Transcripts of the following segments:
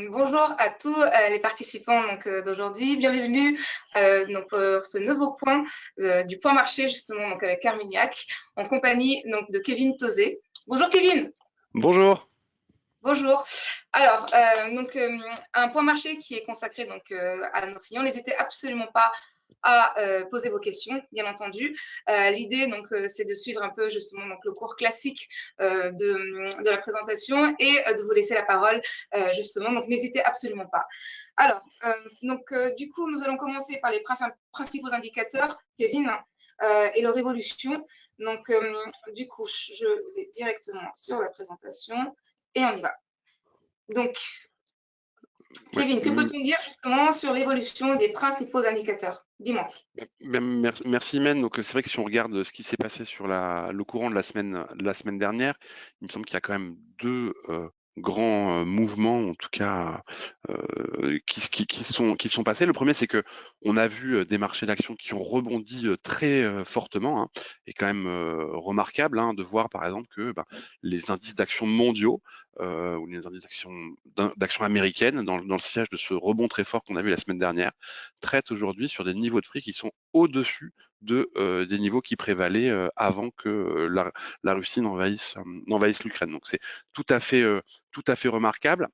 Bonjour à tous les participants d'aujourd'hui. Bienvenue pour ce nouveau point du point marché justement donc avec Carmignac en compagnie donc de Kevin Tozé. Bonjour Kevin. Bonjour. Bonjour. Alors un point marché qui est consacré à nos clients. N'hésitez absolument pas à poser vos questions, bien entendu. L'idée c'est de suivre un peu justement le cours classique de la présentation et de vous laisser la parole justement. Donc n'hésitez absolument pas. Alors du coup nous allons commencer par les principaux indicateurs, Kevin, et leur évolution. Du coup je vais directement sur la présentation et on y va. Donc Ouais, Kevin, que peut-on dire justement sur l'évolution des principaux indicateurs? Dis-moi. merci Men. Donc c'est vrai que si on regarde ce qui s'est passé sur le courant de la semaine dernière, il me semble qu'il y a quand même deux grands mouvements, en tout cas, qui sont passés. Le premier, c'est que on a vu des marchés d'actions qui ont rebondi très fortement, hein, et quand même remarquable, hein, de voir par exemple que les indices d'actions mondiaux ou les indices d'actions américaines dans le sillage de ce rebond très fort qu'on a vu la semaine dernière traitent aujourd'hui sur des niveaux de prix qui sont au-dessus des niveaux qui prévalaient avant que la Russie n'envahisse l'Ukraine. Donc c'est tout à fait, tout à fait remarquable.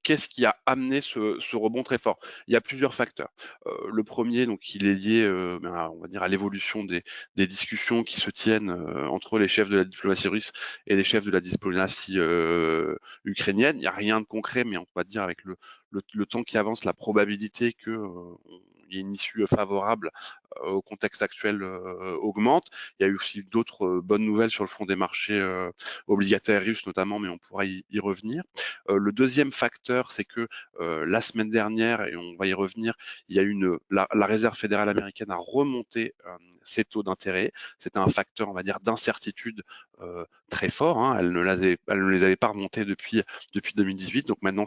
Qu'est-ce qui a amené ce rebond très fort? Il y a plusieurs facteurs. Le premier, donc, il est lié, on va dire, à l'évolution des discussions qui se tiennent entre les chefs de la diplomatie russe et les chefs de la diplomatie ukrainienne. Il n'y a rien de concret, mais on va dire avec le temps qui avance, la probabilité que il y ait une issue favorable au contexte actuel augmente. Il y a eu aussi d'autres bonnes nouvelles sur le front des marchés obligataires russes notamment, mais on pourra y revenir. Le deuxième facteur, c'est que la semaine dernière, et on va y revenir, il y a la Réserve fédérale américaine a remonté ses taux d'intérêt. C'était un facteur, on va dire, d'incertitude très fort, hein. Elle ne les avait pas remontés depuis 2018. Donc maintenant,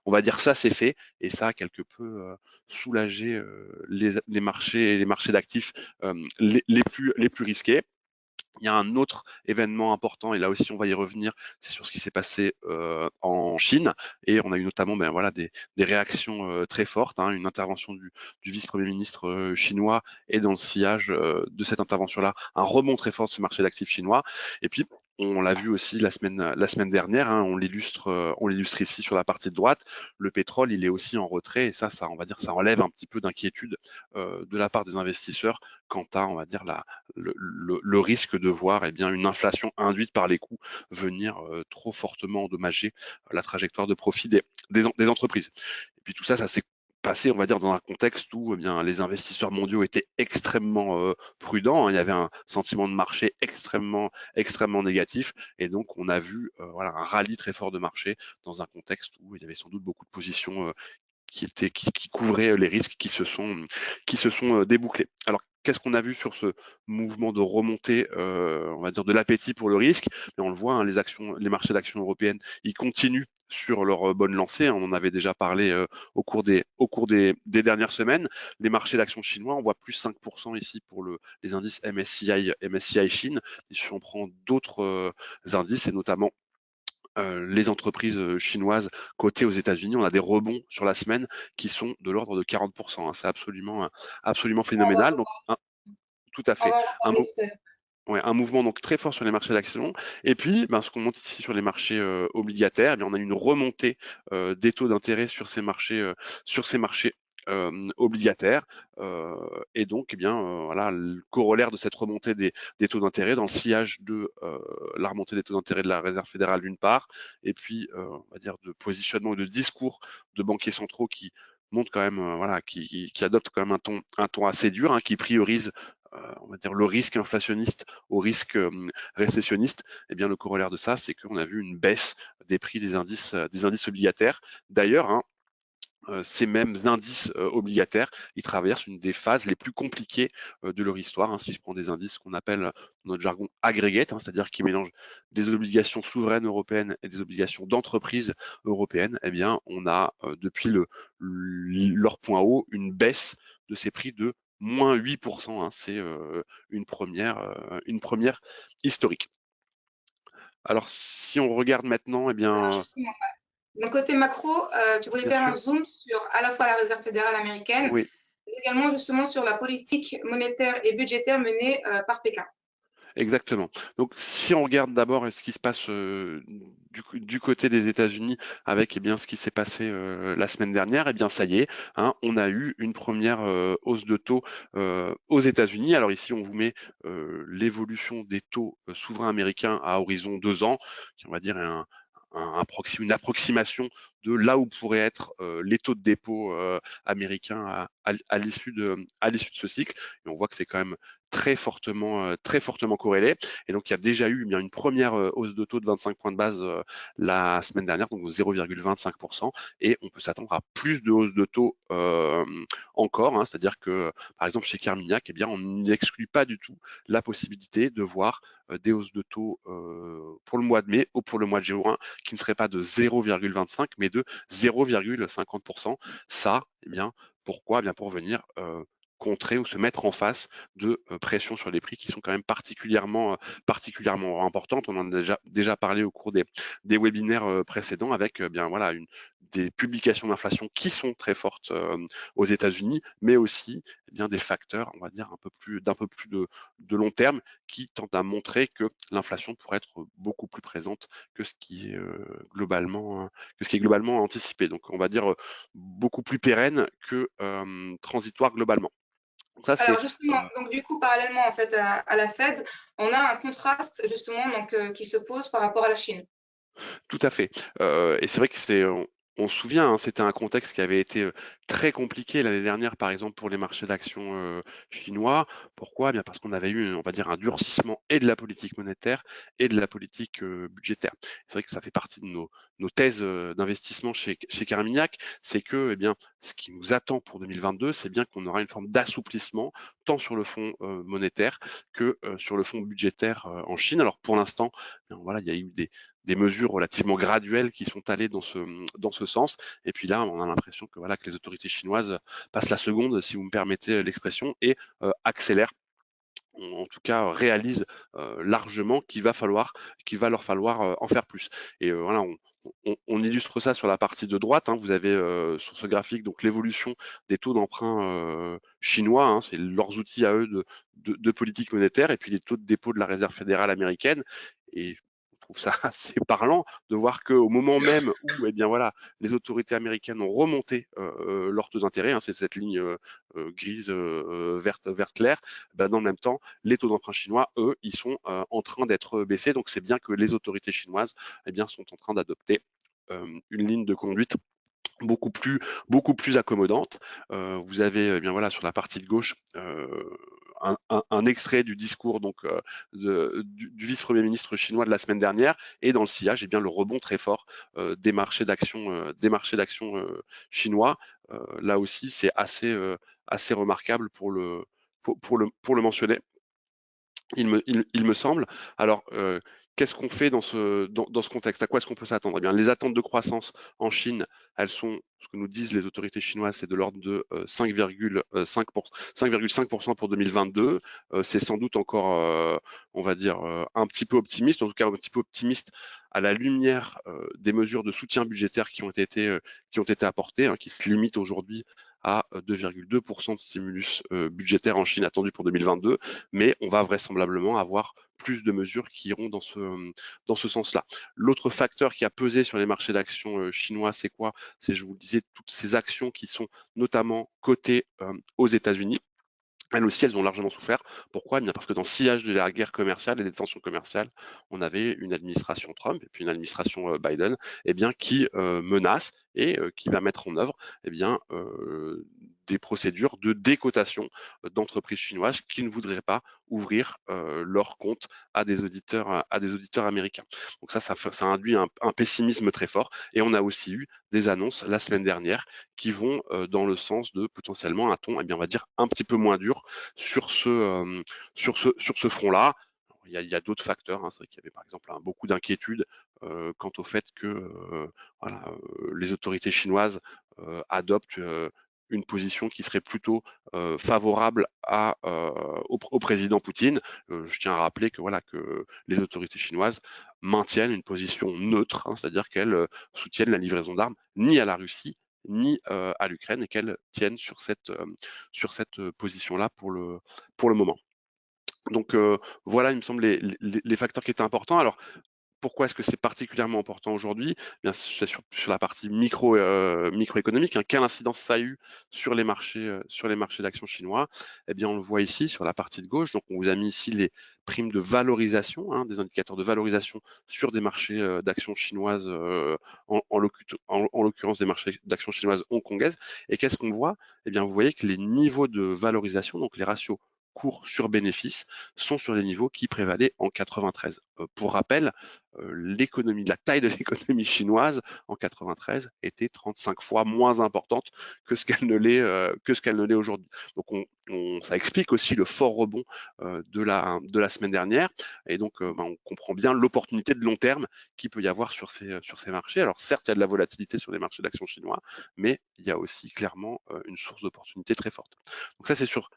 on va dire ça, c'est fait, et ça a quelque peu soulagé les marchés d'actifs les plus risqués. Il y a un autre événement important, et là aussi on va y revenir, c'est sur ce qui s'est passé en Chine, et on a eu notamment des réactions très fortes, hein, une intervention du vice-premier ministre chinois, et dans le sillage de cette intervention-là, un rebond très fort de ce marché d'actifs chinois. Et puis on l'a vu aussi la semaine dernière, hein, on l'illustre ici sur la partie de droite, le pétrole il est aussi en retrait, et ça on va dire ça enlève un petit peu d'inquiétude de la part des investisseurs quant à, on va dire, le risque de voir une inflation induite par les coûts venir trop fortement endommager la trajectoire de profit des entreprises. Et puis tout ça, ça s'est passé, on va dire, dans un contexte où les investisseurs mondiaux étaient extrêmement prudents, hein. Il y avait un sentiment de marché extrêmement négatif, et donc on a vu un rallye très fort de marché dans un contexte où il y avait sans doute beaucoup de positions qui couvraient les risques qui se sont débouclés. Alors, qu'est-ce qu'on a vu sur ce mouvement de remontée, on va dire, de l'appétit pour le risque? Mais on le voit, hein, les marchés d'actions européennes, ils continuent sur leur bonne lancée, hein. On en avait déjà parlé au cours des dernières semaines. Les marchés d'actions chinois, on voit plus 5% ici pour les indices MSCI Chine. Et si on prend d'autres indices, et notamment les entreprises chinoises cotées aux États-Unis, on a des rebonds sur la semaine qui sont de l'ordre de 40%, hein. C'est absolument phénoménal. Donc, tout à On fait. va en Un, reparler tout à l'heure. Ouais, un mouvement donc très fort sur les marchés d'actions. Et puis, ce qu'on monte ici sur les marchés obligataires, on a une remontée des taux d'intérêt sur ces marchés obligataires. Et donc, voilà, le corollaire de cette remontée des taux d'intérêt dans le sillage de la remontée des taux d'intérêt de la Réserve fédérale d'une part, et puis, on va dire, de positionnement ou de discours de banquiers centraux qui montrent quand même, qui adoptent quand même un ton assez dur, hein, qui priorise on va dire le risque inflationniste au risque récessionniste. Le corollaire de ça, c'est qu'on a vu une baisse des prix des indices obligataires. D'ailleurs, hein, ces mêmes indices obligataires, ils traversent une des phases les plus compliquées de leur histoire, hein. Si je prends des indices qu'on appelle dans notre jargon aggregate, hein, c'est-à-dire qui mélangent des obligations souveraines européennes et des obligations d'entreprises européennes, on a depuis leur point haut une baisse de ces prix de moins 8%, hein. C'est une première historique. Alors si on regarde maintenant, Alors justement, Donc, côté macro, tu voulais bien faire un sûr. zoom sur à la fois la Réserve fédérale américaine, Oui. mais également justement sur la politique monétaire et budgétaire menée par Pékin. Exactement. Donc, si on regarde d'abord ce qui se passe du côté des États-Unis avec bien ce qui s'est passé la semaine dernière, bien ça y est, hein, on a eu une première hausse de taux aux États-Unis. Alors ici, on vous met l'évolution des taux souverains américains à horizon 2 ans, qui on va dire est une approximation de là où pourraient être les taux de dépôt américains à l'issue de ce cycle. Et on voit que c'est quand même très fortement corrélé. Et donc, il y a déjà eu bien une première hausse de taux de 25 points de base la semaine dernière, donc 0,25%. Et on peut s'attendre à plus de hausses de taux encore. Hein, c'est-à-dire que, par exemple, chez Carmignac, on n'exclut pas du tout la possibilité de voir des hausses de taux pour le mois de mai ou pour le mois de juin qui ne seraient pas de 0,25 mais de 0,50%. Ça, pourquoi pour venir contrer ou se mettre en face de pressions sur les prix qui sont quand même particulièrement importantes. On en a déjà parlé au cours des webinaires précédents avec des publications d'inflation qui sont très fortes aux États-Unis, mais aussi des facteurs, on va dire, d'un peu plus de long terme qui tentent à montrer que l'inflation pourrait être beaucoup plus présente que ce qui est globalement anticipé. Donc, on va dire beaucoup plus pérenne que transitoire globalement. Donc ça, c'est Alors justement, donc du coup, parallèlement en fait à la Fed, on a un contraste justement donc, qui se pose par rapport à la Chine. tout à fait. Et c'est vrai que on se souvient, hein, c'était un contexte qui avait été très compliqué l'année dernière, par exemple, pour les marchés d'actions chinois. Pourquoi? Bien parce qu'on avait eu, on va dire, un durcissement et de la politique monétaire et de la politique budgétaire. C'est vrai que ça fait partie de nos thèses d'investissement chez Carmignac, c'est que, ce qui nous attend pour 2022, c'est bien qu'on aura une forme d'assouplissement, tant sur le front monétaire que sur le front budgétaire en Chine. Alors pour l'instant, voilà, il y a eu des mesures relativement graduelles qui sont allées dans ce sens. Et puis là, on a l'impression que voilà que les autorités chinoises passent la seconde, si vous me permettez l'expression, et accélèrent, en tout cas réalisent largement qu'il va leur falloir en faire plus. Et voilà, on illustre ça sur la partie de droite. Hein. Vous avez sur ce graphique donc l'évolution des taux d'emprunt chinois. Hein. C'est leurs outils à eux de politique monétaire et puis les taux de dépôt de la Réserve fédérale américaine. Et je trouve ça assez parlant de voir qu'au moment même où voilà, les autorités américaines ont remonté leurs taux d'intérêt, hein, c'est cette ligne grise, verte claire, dans le même temps, les taux d'emprunt chinois, eux, ils sont en train d'être baissés. Donc c'est bien que les autorités chinoises sont en train d'adopter une ligne de conduite beaucoup plus accommodante. Vous avez voilà sur la partie de gauche un extrait du discours donc du vice-premier ministre chinois de la semaine dernière, et dans le sillage le rebond très fort des marchés d'actions chinois. Là aussi c'est assez remarquable pour le mentionner, il me semble. Alors, qu'est-ce qu'on fait dans ce contexte? À quoi est-ce qu'on peut s'attendre? Les attentes de croissance en Chine, elles sont, ce que nous disent les autorités chinoises, c'est de l'ordre de 5,5% pour 2022. C'est sans doute encore, on va dire, un petit peu optimiste, en tout cas un petit peu optimiste à la lumière des mesures de soutien budgétaire qui ont été apportées, hein, qui se limitent aujourd'hui à 2,2% de stimulus budgétaire en Chine attendu pour 2022, mais on va vraisemblablement avoir plus de mesures qui iront dans ce sens-là. L'autre facteur qui a pesé sur les marchés d'actions chinois, c'est quoi? C'est, je vous le disais, toutes ces actions qui sont notamment cotées aux États-Unis. Elles aussi, elles ont largement souffert. Pourquoi? Parce que dans le sillage de la guerre commerciale et des tensions commerciales, on avait une administration Trump et puis une administration Biden, qui menace et qui va mettre en œuvre des procédures de décotation d'entreprises chinoises qui ne voudraient pas ouvrir leurs comptes à des auditeurs américains. Donc ça induit un pessimisme très fort. Et on a aussi eu des annonces la semaine dernière qui vont dans le sens de potentiellement un ton, on va dire, un petit peu moins dur sur ce front-là. Il y a d'autres facteurs. Hein. C'est vrai qu'il y avait par exemple beaucoup d'inquiétudes quant au fait que les autorités chinoises adoptent une position qui serait plutôt favorable au président Poutine. Je tiens à rappeler que voilà que les autorités chinoises maintiennent une position neutre, hein, c'est-à-dire qu'elles soutiennent la livraison d'armes ni à la Russie ni à l'Ukraine et qu'elles tiennent sur cette position-là pour le moment. Donc voilà, il me semble les facteurs qui étaient importants. Alors pourquoi est-ce que c'est particulièrement important aujourd'hui? Bien, c'est sur la partie microéconomique, hein. Quelle incidence ça a eu sur les marchés d'actions chinois? Eh bien, on le voit ici sur la partie de gauche. Donc, on vous a mis ici les primes de valorisation, hein, des indicateurs de valorisation sur des marchés d'actions chinoises, en l'occurrence des marchés d'actions chinoises hongkongaises. Et qu'est-ce qu'on voit? Eh bien, vous voyez que les niveaux de valorisation, donc les ratios cours sur bénéfice, sont sur les niveaux qui prévalaient en 93. Pour rappel, la taille de l'économie chinoise en 93 était 35 fois moins importante que ce qu'elle ne l'est aujourd'hui. Donc ça explique aussi le fort rebond de la semaine dernière. Et donc on comprend bien l'opportunité de long terme qu'il peut y avoir sur ces marchés. Alors certes, il y a de la volatilité sur les marchés d'actions chinois, mais il y a aussi clairement une source d'opportunité très forte. Donc ça, c'est sur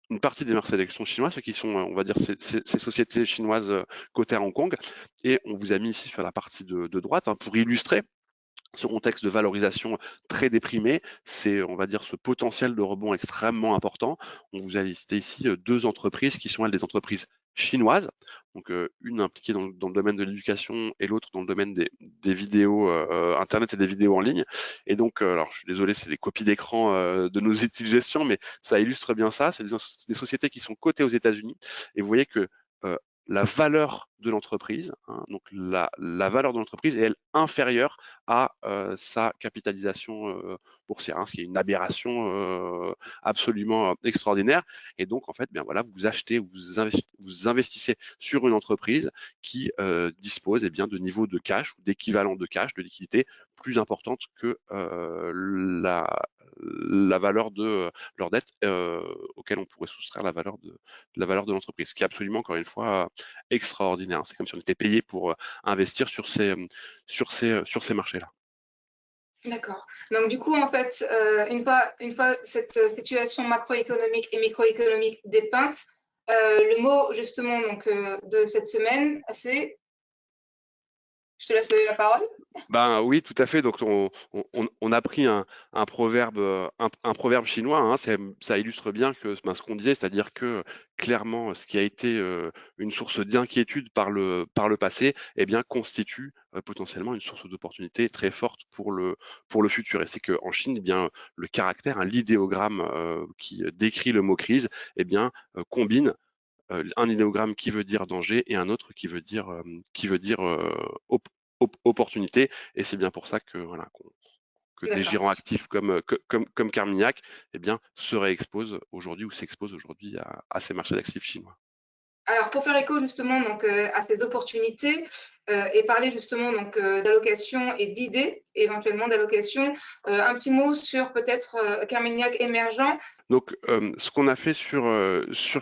une partie des marchés d'actions chinois, ceux qui sont, on va dire, ces sociétés chinoises cotées à Hong Kong. Et on vous a mis ici sur la partie de droite, hein, pour illustrer ce contexte de valorisation très déprimé, c'est, on va dire, ce potentiel de rebond extrêmement important. On vous a listé ici deux entreprises qui sont, elles, des entreprises chinoises, donc une impliquée dans le domaine de l'éducation et l'autre dans le domaine des vidéos Internet et des vidéos en ligne. Et donc, alors je suis désolé, c'est les copies d'écran de nos outils de gestion, mais ça illustre bien ça. C'est des sociétés qui sont cotées aux États-Unis. Et vous voyez que euh, la valeur de l'entreprise, hein, donc la valeur de l'entreprise est elle inférieure à sa capitalisation boursière, hein, ce qui est une aberration absolument extraordinaire. Et donc en fait, bien voilà, vous achetez, vous investissez sur une entreprise qui dispose bien de niveaux de cash ou d'équivalent de cash, de liquidité plus importante que la valeur de leur dette auquel on pourrait soustraire la valeur de l'entreprise, ce qui est absolument, encore une fois, extraordinaire. C'est comme si on était payé pour investir sur ces marchés-là. D'accord. Donc, du coup, en fait, une fois cette situation macroéconomique et microéconomique dépeinte, le mot, justement, donc, de cette semaine, c'est, je te laisse la parole. Ben oui, tout à fait. Donc on a pris un proverbe, un proverbe chinois, hein. Ça illustre bien que ce qu'on disait, c'est-à-dire que clairement, ce qui a été une source d'inquiétude par le passé, eh bien constitue potentiellement une source d'opportunité très forte pour le futur. Et c'est qu'en Chine, eh bien le caractère, hein, l'idéogramme qui décrit le mot crise, eh bien combine un idéogramme qui veut dire danger et un autre qui veut dire opportunité. Et c'est bien pour ça que voilà que des D'accord. gérants actifs comme Carmignac, eh bien se réexposent aujourd'hui ou s'exposent aujourd'hui à ces marchés d'actifs chinois. Alors, pour faire écho justement donc, à ces opportunités et parler justement donc, d'allocation et d'idées, éventuellement d'allocation, un petit mot sur peut-être Carmignac émergent. Donc, ce qu'on a fait sur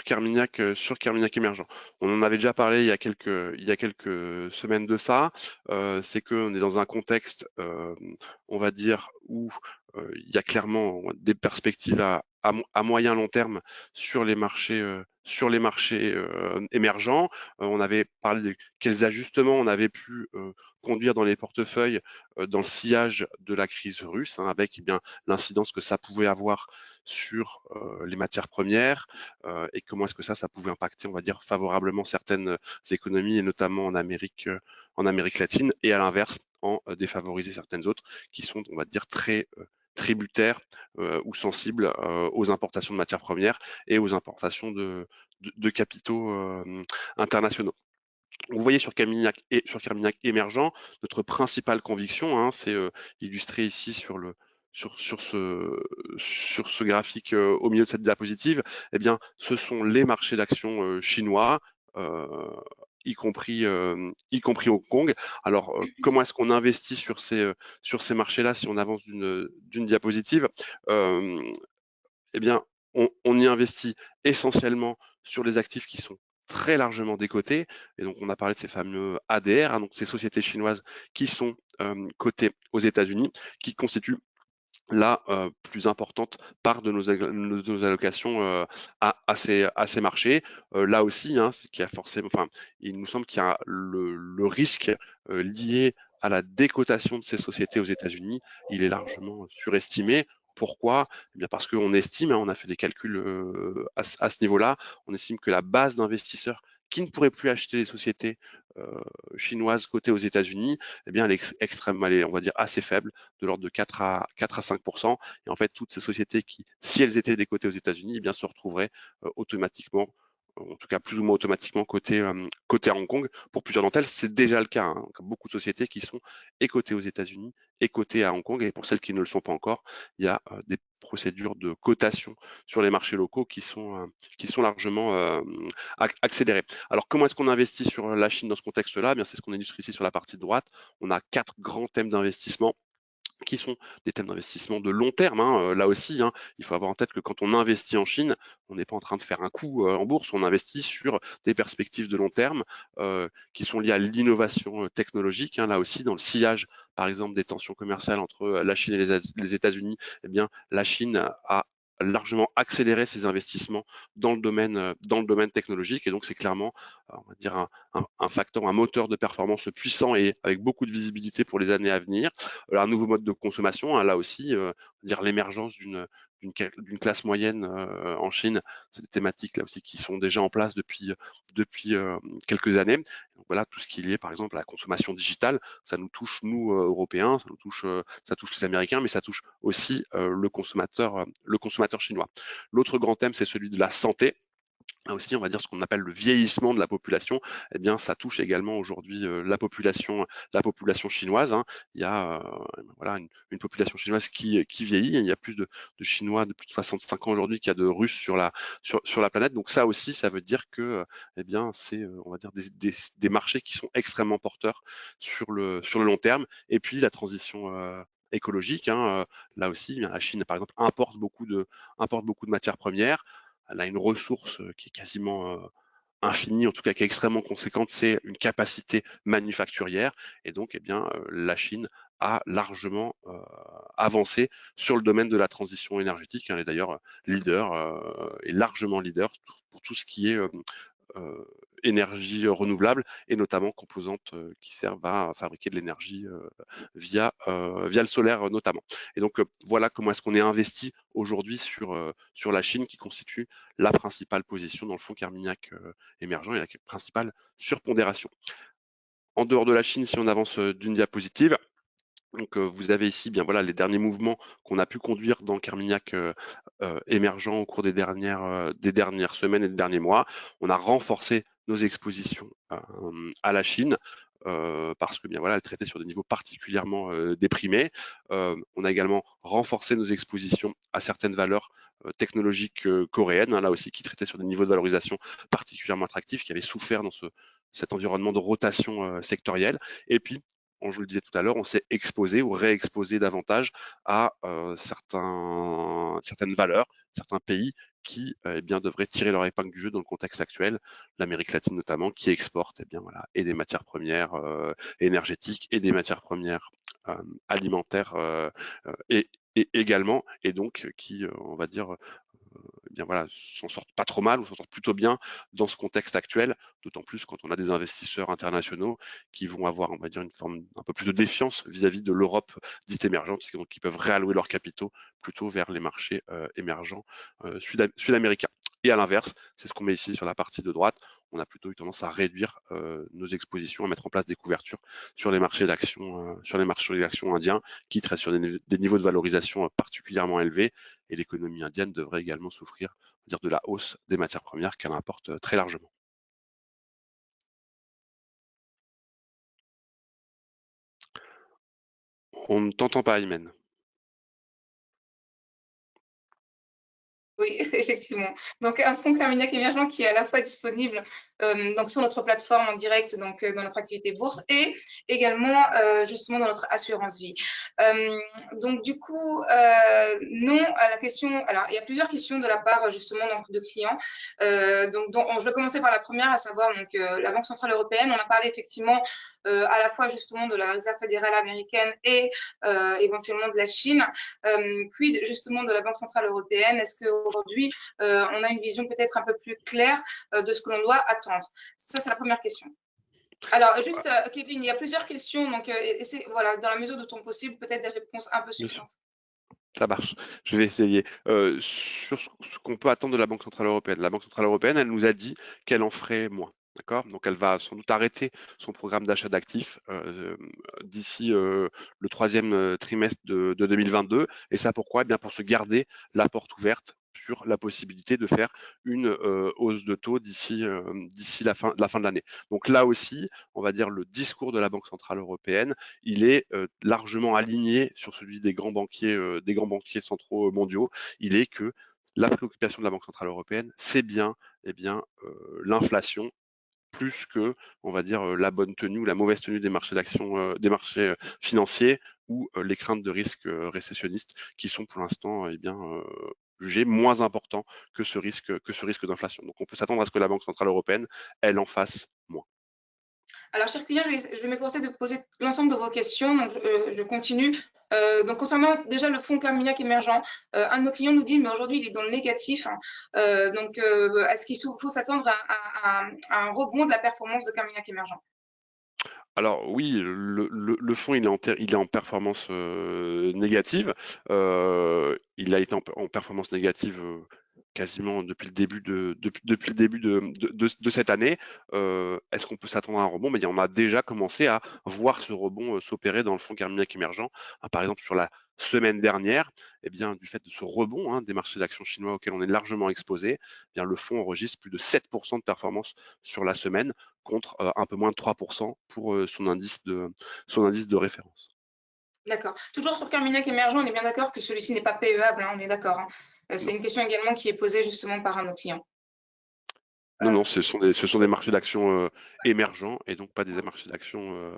Carmignac émergent, on en avait déjà parlé il y a quelques semaines de ça. C'est qu'on est dans un contexte, on va dire, où il y a clairement des perspectives à moyen long terme sur les marchés émergents. On avait parlé de quels ajustements on avait pu conduire dans les portefeuilles dans le sillage de la crise russe, hein, avec eh bien l'incidence que ça pouvait avoir sur les matières premières et comment est-ce que ça pouvait impacter, on va dire, favorablement certaines économies et notamment en Amérique latine et à l'inverse en défavoriser certaines autres qui sont, on va dire, très tributaires ou sensibles aux importations de matières premières et aux importations de capitaux internationaux. Vous voyez sur Carmignac émergent, notre principale conviction, hein, c'est illustré ici sur ce graphique au milieu de cette diapositive, eh bien, ce sont les marchés d'actions chinois, euh, y compris Hong Kong. Alors, comment est-ce qu'on investit sur ces marchés-là si on avance d'une diapositive? Eh bien, on y investit essentiellement sur les actifs qui sont très largement décotés. Et donc, on a parlé de ces fameux ADR, hein, donc ces sociétés chinoises qui sont cotées aux États-Unis, qui constituent la plus importante part de nos allocations à ces marchés. Là aussi, hein, c'est qu'il y a forcément, enfin, il nous semble qu'il y a le risque lié à la décotation de ces sociétés aux États-Unis, il est largement surestimé. Pourquoi? Eh bien parce qu'on estime, hein, on a fait des calculs à ce niveau-là, on estime que la base d'investisseurs qui ne pourraient plus acheter les sociétés chinoises cotées aux États-Unis, eh bien, elle est extrêmement, elle est, on va dire, assez faible, de l'ordre de 4 à 5 Et en fait, toutes ces sociétés qui, si elles étaient décotées aux États-Unis, eh bien, se retrouveraient automatiquement, en tout cas plus ou moins automatiquement cotées à Hong Kong. Pour plusieurs d'entre elles, c'est déjà le cas, hein. Donc, beaucoup de sociétés qui sont et cotées aux États-Unis et cotées à Hong Kong. Et pour celles qui ne le sont pas encore, il y a des procédures de cotation sur les marchés locaux qui sont largement accélérées. Alors, comment est-ce qu'on investit sur la Chine dans ce contexte-là? Eh bien, c'est ce qu'on illustre ici sur la partie de droite. On a 4 grands thèmes d'investissement qui sont des thèmes d'investissement de long terme, hein. Là aussi, hein, il faut avoir en tête que quand on investit en Chine, on n'est pas en train de faire un coup en bourse, on investit sur des perspectives de long terme qui sont liées à l'innovation technologique. Hein. Là aussi, dans le sillage, par exemple, des tensions commerciales entre la Chine et les États-Unis, eh bien, la Chine a largement accéléré ses investissements dans le domaine technologique, et donc c'est clairement, on va dire, un facteur, un moteur de performance puissant et avec beaucoup de visibilité pour les années à venir. Un nouveau mode de consommation, hein, là aussi, dire l'émergence d'une classe moyenne en Chine, c'est des thématiques là aussi qui sont déjà en place depuis quelques années. Donc voilà, tout ce qui est lié par exemple à la consommation digitale, ça nous touche nous Européens, ça touche les Américains, mais ça touche aussi le consommateur chinois. L'autre grand thème, c'est celui de la santé. Là aussi, on va dire ce qu'on appelle le vieillissement de la population, eh bien, ça touche également aujourd'hui la population chinoise. Hein. Il y a voilà, une population chinoise qui vieillit. Il y a plus de Chinois de plus de 65 ans aujourd'hui qu'il y a de Russes sur la planète. Donc ça aussi, ça veut dire que eh bien, c'est on va dire des marchés qui sont extrêmement porteurs sur le long terme. Et puis la transition écologique. Hein, là aussi, la Chine, par exemple, importe beaucoup de matières premières. Elle a une ressource qui est quasiment infinie, en tout cas qui est extrêmement conséquente, c'est une capacité manufacturière. Et donc, eh bien, la Chine a largement avancé sur le domaine de la transition énergétique. Elle est d'ailleurs leader, et largement leader pour tout ce qui est euh, énergie renouvelable, et notamment composantes qui servent à fabriquer de l'énergie via le solaire notamment. Et donc voilà comment est-ce qu'on est investi aujourd'hui sur la Chine, qui constitue la principale position dans le fonds Carmignac émergent et la principale surpondération. En dehors de la Chine, si on avance d'une diapositive, donc vous avez ici bien voilà les derniers mouvements qu'on a pu conduire dans Carmignac émergent au cours des dernières semaines et des derniers mois. On a renforcé nos expositions à la Chine parce que bien voilà, elle traitait sur des niveaux particulièrement déprimés. On a également renforcé nos expositions à certaines valeurs technologiques coréennes, hein, là aussi qui traitaient sur des niveaux de valorisation particulièrement attractifs, qui avaient souffert dans cet environnement de rotation sectorielle. Et puis je le disais tout à l'heure, on s'est exposé ou réexposé davantage à certaines valeurs, certains pays qui eh bien, devraient tirer leur épingle du jeu dans le contexte actuel, l'Amérique latine notamment, qui exporte eh bien, voilà, et des matières premières énergétiques et des matières premières alimentaires et également, et donc qui, on va dire, eh bien voilà, s'en sortent pas trop mal ou s'en sortent plutôt bien dans ce contexte actuel, d'autant plus quand on a des investisseurs internationaux qui vont avoir, on va dire, une forme un peu plus de défiance vis-à-vis de l'Europe dite émergente, donc qui peuvent réallouer leurs capitaux plutôt vers les marchés émergents sud-américains. Et à l'inverse, c'est ce qu'on met ici sur la partie de droite, on a plutôt eu tendance à réduire nos expositions, à mettre en place des couvertures sur les marchés d'actions indiens, qui traitent sur des niveaux de valorisation particulièrement élevés, et l'économie indienne devrait également souffrir dire, de la hausse des matières premières qu'elle importe très largement. On ne t'entend pas, Imen. Oui, effectivement. Donc un fonds Carmignac émergent qui est à la fois disponible donc sur notre plateforme en direct, donc dans notre activité bourse et également justement dans notre assurance vie. Donc du coup, non à la question. Alors il y a plusieurs questions de la part justement donc, de clients. Donc je vais commencer par la première, à savoir donc la Banque centrale européenne. On a parlé effectivement à la fois justement de la Réserve fédérale américaine et éventuellement de la Chine. Quid justement de la Banque centrale européenne? Est-ce qu'aujourd'hui on a une vision peut-être un peu plus claire de ce que l'on doit attendre? Ça, c'est la première question. Alors, juste, Kevin, il y a plusieurs questions, donc voilà, dans la mesure de ton possible, peut-être des réponses un peu Bien sûr. succinctes. Ça marche, je vais essayer. Sur ce qu'on peut attendre de la Banque centrale européenne. La Banque centrale européenne, elle nous a dit qu'elle en ferait moins. D'accord? Donc elle va sans doute arrêter son programme d'achat d'actifs d'ici le troisième trimestre de 2022. Et ça pourquoi? Eh bien pour se garder la porte ouverte sur la possibilité de faire une hausse de taux d'ici la fin de l'année. Donc là aussi, on va dire le discours de la Banque centrale européenne, il est largement aligné sur celui des grands banquiers centraux mondiaux. Il est que la préoccupation de la Banque centrale européenne, c'est bien, l'inflation plus que, on va dire, la bonne tenue ou la mauvaise tenue des marchés d'actions, des marchés financiers ou les craintes de risque récessionniste qui sont pour l'instant, jugées moins importants que ce risque d'inflation. Donc on peut s'attendre à ce que la Banque centrale européenne, elle en fasse moins. Alors, chers clients, je vais m'efforcer de poser l'ensemble de vos questions. Donc, je continue. Donc, concernant déjà le fonds Carmignac émergent, un de nos clients nous dit, mais aujourd'hui, il est dans le négatif. Donc, est-ce qu'il faut s'attendre à un rebond de la performance de Carmignac émergent? Alors oui, le fonds, il est en performance négative. Il a été en performance négative quasiment depuis le début de cette année. Est-ce qu'on peut s'attendre à un rebond? Mais on a déjà commencé à voir ce rebond s'opérer dans le fonds Carmignac émergent. Par exemple, sur la semaine dernière, du fait de ce rebond des marchés d'actions chinois auxquels on est largement exposé, le fonds enregistre plus de 7% de performance sur la semaine contre un peu moins de 3% pour son indice de référence. D'accord. Toujours sur Carmignac émergent, on est bien d'accord que celui-ci n'est pas PEable, hein, on est d'accord, hein. C'est Non, une question également qui est posée justement par un de nos clients. non, Euh, non, ce sont des marchés d'actions émergents et donc pas des marchés d'actions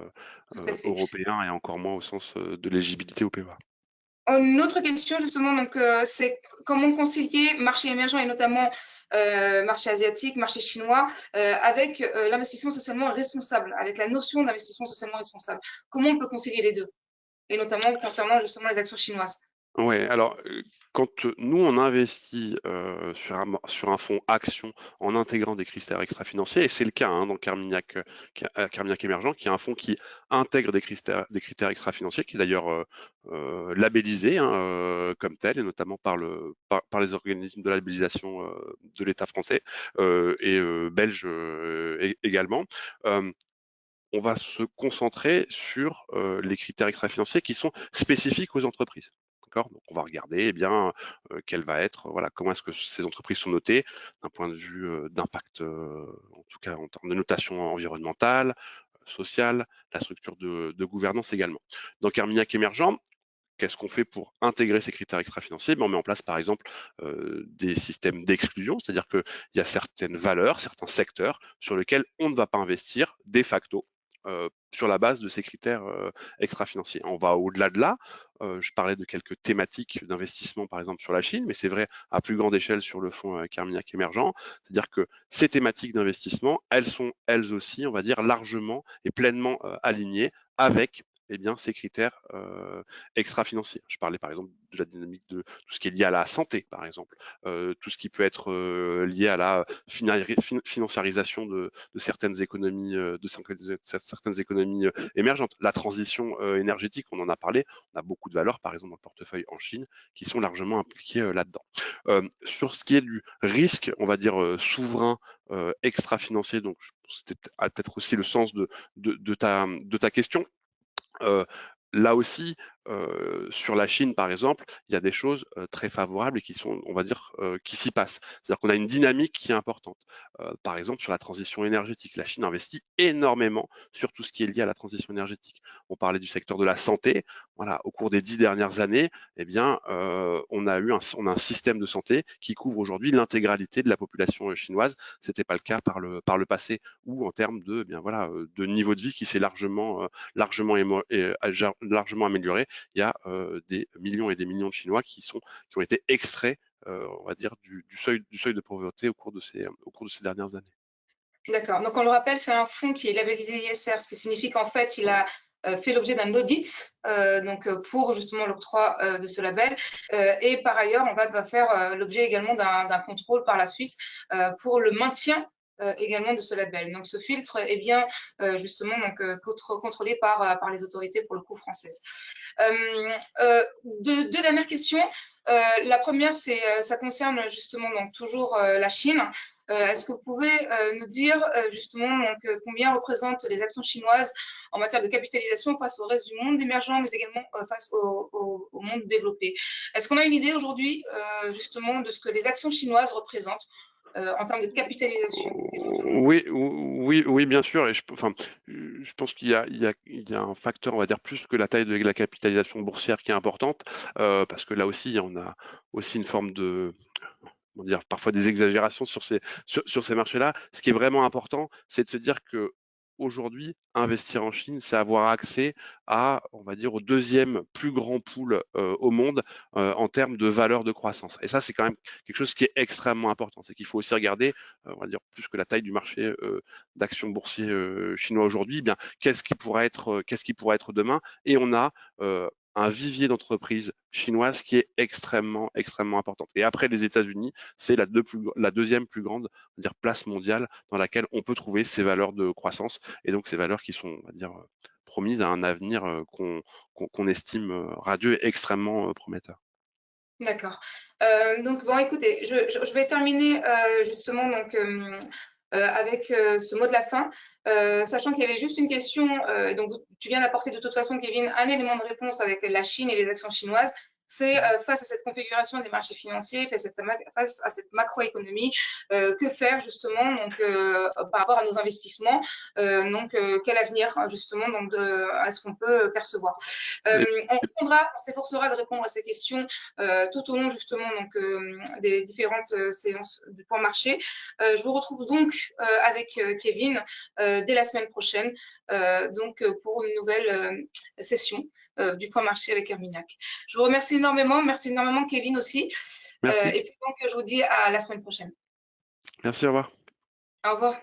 tout à fait. européens et encore moins au sens de l'éligibilité au PEA. Une autre question justement, donc, c'est comment concilier marché émergent et notamment marché asiatique, marché chinois, avec l'investissement socialement responsable, avec la notion d'investissement socialement responsable. Comment on peut concilier les deux? Et notamment concernant justement les actions chinoises. Ouais, alors quand nous on investit sur un fonds action en intégrant des critères extra-financiers, et c'est le cas dans Carmignac Émergent, qui est un fonds qui intègre des critères extra-financiers, qui est d'ailleurs labellisé comme tel, et notamment par les organismes de labellisation de l'État français et belge également. Euh, on va se concentrer sur les critères extra-financiers qui sont spécifiques aux entreprises. D'accord? Donc on va regarder quelle va être, voilà, comment est-ce que ces entreprises sont notées d'un point de vue d'impact, en tout cas en termes de notation environnementale, sociale, la structure de gouvernance également. Dans Carmignac émergent, qu'est-ce qu'on fait pour intégrer ces critères extra-financiers? On met en place par exemple des systèmes d'exclusion, c'est-à-dire qu'il y a certaines valeurs, certains secteurs sur lesquels on ne va pas investir de facto sur la base de ces critères extra-financiers. On va au-delà de là. Je parlais de quelques thématiques d'investissement, par exemple sur la Chine, mais c'est vrai à plus grande échelle sur le fonds Carmignac émergent. C'est-à-dire que ces thématiques d'investissement, elles sont elles aussi, on va dire, largement et pleinement alignées avec ces critères extra-financiers. Je parlais par exemple de la dynamique de tout ce qui est lié à la santé, par exemple, tout ce qui peut être lié à la financiarisation de certaines économies, certaines économies émergentes. La transition énergétique, on en a parlé, on a beaucoup de valeurs, par exemple dans le portefeuille en Chine, qui sont largement impliquées là-dedans. Sur ce qui est du risque, on va dire souverain extra-financier, donc c'était peut-être aussi le sens de ta question. Là aussi, sur la Chine, par exemple, il y a des choses très favorables et qui sont, on va dire, qui s'y passent. C'est-à-dire qu'on a une dynamique qui est importante. Par exemple, sur la transition énergétique, la Chine investit énormément sur tout ce qui est lié à la transition énergétique. On parlait du secteur de la santé. Voilà, au cours des 10 dernières années, eh bien, on a un système de santé qui couvre aujourd'hui l'intégralité de la population chinoise. C'était pas le cas par le passé, ou en termes de, eh bien voilà, de niveau de vie qui s'est largement amélioré. Il y a des millions et des millions de Chinois qui ont été extraits, on va dire, du seuil de pauvreté au cours de ces dernières années. D'accord. Donc, on le rappelle, c'est un fonds qui est labellisé ISR, ce qui signifie qu'en fait, il a fait l'objet d'un audit pour justement l'octroi de ce label. Et par ailleurs, on va faire l'objet également d'un contrôle par la suite pour le maintien également de ce label. Donc, ce filtre est bien justement contrôlé par les autorités, pour le coup, françaises. Deux dernières questions. La première, ça concerne justement donc toujours la Chine. Est-ce que vous pouvez nous dire justement combien représentent les actions chinoises en matière de capitalisation face au reste du monde émergent, mais également face au monde développé? Est-ce qu'on a une idée aujourd'hui justement de ce que les actions chinoises représentent en termes de capitalisation éventuellement? Oui, bien sûr. Et je pense qu'il y a un facteur, on va dire, plus que la taille de la capitalisation boursière qui est importante, parce que là aussi, on a aussi une forme de, comment dire, parfois des exagérations sur ces marchés-là. Ce qui est vraiment important, c'est de se dire que aujourd'hui, investir en Chine, c'est avoir accès à, on va dire, au deuxième plus grand pool au monde en termes de valeur de croissance. Et ça, c'est quand même quelque chose qui est extrêmement important. C'est qu'il faut aussi regarder, on va dire, plus que la taille du marché d'actions boursiers chinois aujourd'hui, eh bien, qu'est-ce qui pourrait être demain. Et on a un vivier d'entreprises chinoises qui est extrêmement importante. Et après les États-Unis, c'est la deuxième plus grande, on va dire, place mondiale dans laquelle on peut trouver ces valeurs de croissance, et donc ces valeurs qui sont, on va dire, promises à un avenir qu'on estime radieux et extrêmement prometteur. D'accord. Donc, bon, écoutez, je vais terminer justement avec ce mot de la fin, sachant qu'il y avait juste une question. Donc, tu viens d'apporter de toute façon, Kevin, un élément de réponse avec la Chine et les actions chinoises. C'est face à cette configuration des marchés financiers, face à cette macroéconomie, que faire justement par rapport à nos investissements, quel avenir justement est-ce qu'on peut percevoir. Et, On s'efforcera de répondre à ces questions tout au long justement des différentes séances du point marché. Je vous retrouve donc avec Kevin dès la semaine prochaine pour une nouvelle session du point marché avec Herminac. Je vous remercie énormément. Merci énormément Kevin aussi. merci, Et puis donc je vous dis à la semaine prochaine. merci, au revoir. Au revoir.